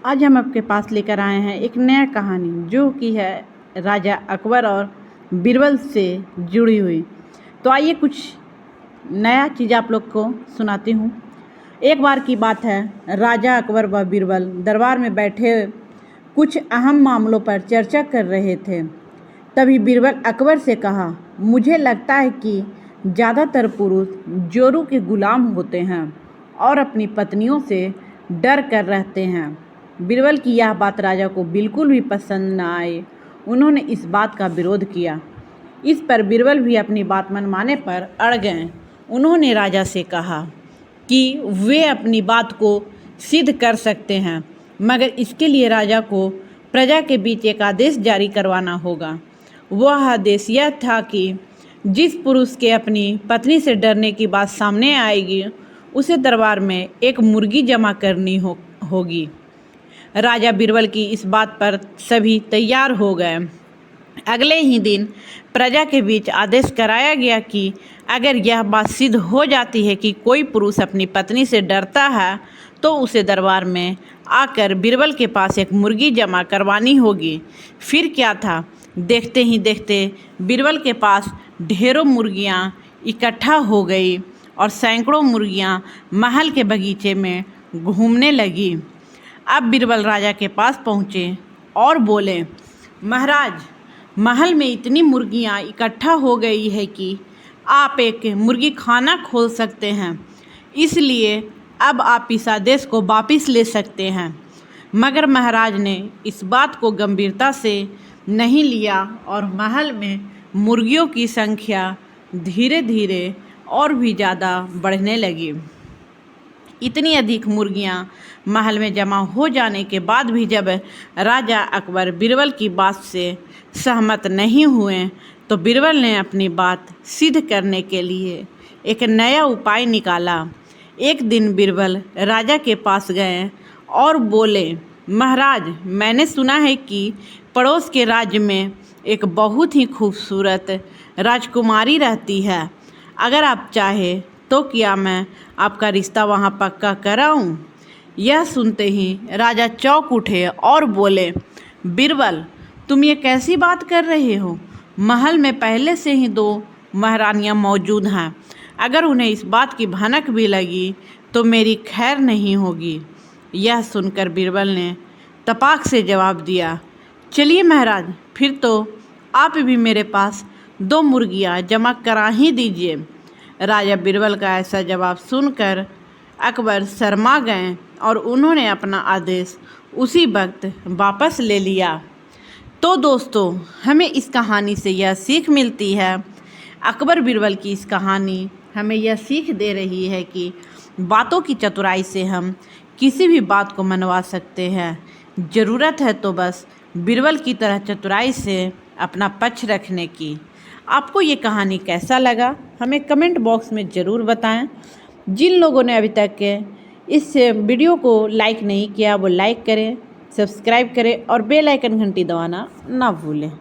आज हम आपके पास लेकर आए हैं एक नया कहानी जो कि है राजा अकबर और बीरबल से जुड़ी हुई। तो आइए कुछ नया चीज़ आप लोग को सुनाती हूँ। एक बार की बात है, राजा अकबर व बीरबल दरबार में बैठे कुछ अहम मामलों पर चर्चा कर रहे थे। तभी बीरबल अकबर से कहा, मुझे लगता है कि ज़्यादातर पुरुष जोरू के गुलाम होते हैं और अपनी पत्नियों से डर कर रहते हैं। बीरबल की यह बात राजा को बिल्कुल भी पसंद न आई। उन्होंने इस बात का विरोध किया। इस पर बीरबल भी अपनी बात मनमाने पर अड़ गए। उन्होंने राजा से कहा कि वे अपनी बात को सिद्ध कर सकते हैं, मगर इसके लिए राजा को प्रजा के बीच एक आदेश जारी करवाना होगा। वह आदेश यह था कि जिस पुरुष के अपनी पत्नी से डरने की बात सामने आएगी, उसे दरबार में एक मुर्गी जमा करनी होगी। राजा बीरबल की इस बात पर सभी तैयार हो गए। अगले ही दिन प्रजा के बीच आदेश कराया गया कि अगर यह बात सिद्ध हो जाती है कि कोई पुरुष अपनी पत्नी से डरता है, तो उसे दरबार में आकर बीरबल के पास एक मुर्गी जमा करवानी होगी। फिर क्या था, देखते ही देखते बीरबल के पास ढेरों मुर्गियां इकट्ठा हो गई और सैकड़ों मुर्गियां महल के बगीचे में घूमने लगी। अब बीरबल राजा के पास पहुँचे और बोले, महाराज, महल में इतनी मुर्गियां इकट्ठा हो गई है कि आप एक मुर्गी खाना खोल सकते हैं, इसलिए अब आप इस आदेश को वापस ले सकते हैं। मगर महाराज ने इस बात को गंभीरता से नहीं लिया और महल में मुर्गियों की संख्या धीरे धीरे और भी ज़्यादा बढ़ने लगी। इतनी अधिक मुर्गियां महल में जमा हो जाने के बाद भी जब राजा अकबर बीरबल की बात से सहमत नहीं हुए, तो बीरबल ने अपनी बात सिद्ध करने के लिए एक नया उपाय निकाला। एक दिन बीरबल राजा के पास गए और बोले, महाराज, मैंने सुना है कि पड़ोस के राज्य में एक बहुत ही खूबसूरत राजकुमारी रहती है। अगर आप चाहें तो क्या मैं आपका रिश्ता वहाँ पक्का कराऊं? यह सुनते ही राजा चौंक उठे और बोले, बीरबल, तुम ये कैसी बात कर रहे हो? महल में पहले से ही 2 महारानियां मौजूद हैं। अगर उन्हें इस बात की भनक भी लगी तो मेरी खैर नहीं होगी। यह सुनकर बीरबल ने तपाक से जवाब दिया, चलिए महाराज, फिर तो आप भी मेरे पास 2 मुर्गियां जमा करा ही दीजिए। राजा बीरबल का ऐसा जवाब सुनकर अकबर शर्मा गए और उन्होंने अपना आदेश उसी वक्त वापस ले लिया। तो दोस्तों, हमें इस कहानी से यह सीख मिलती है, अकबर बीरबल की इस कहानी हमें यह सीख दे रही है कि बातों की चतुराई से हम किसी भी बात को मनवा सकते हैं। ज़रूरत है तो बस बीरबल की तरह चतुराई से अपना पक्ष रखने की। आपको ये कहानी कैसा लगा, हमें कमेंट बॉक्स में ज़रूर बताएं। जिन लोगों ने अभी तक इस वीडियो को लाइक नहीं किया, वो लाइक करें, सब्सक्राइब करें और बेल आइकन घंटी दबाना ना भूलें।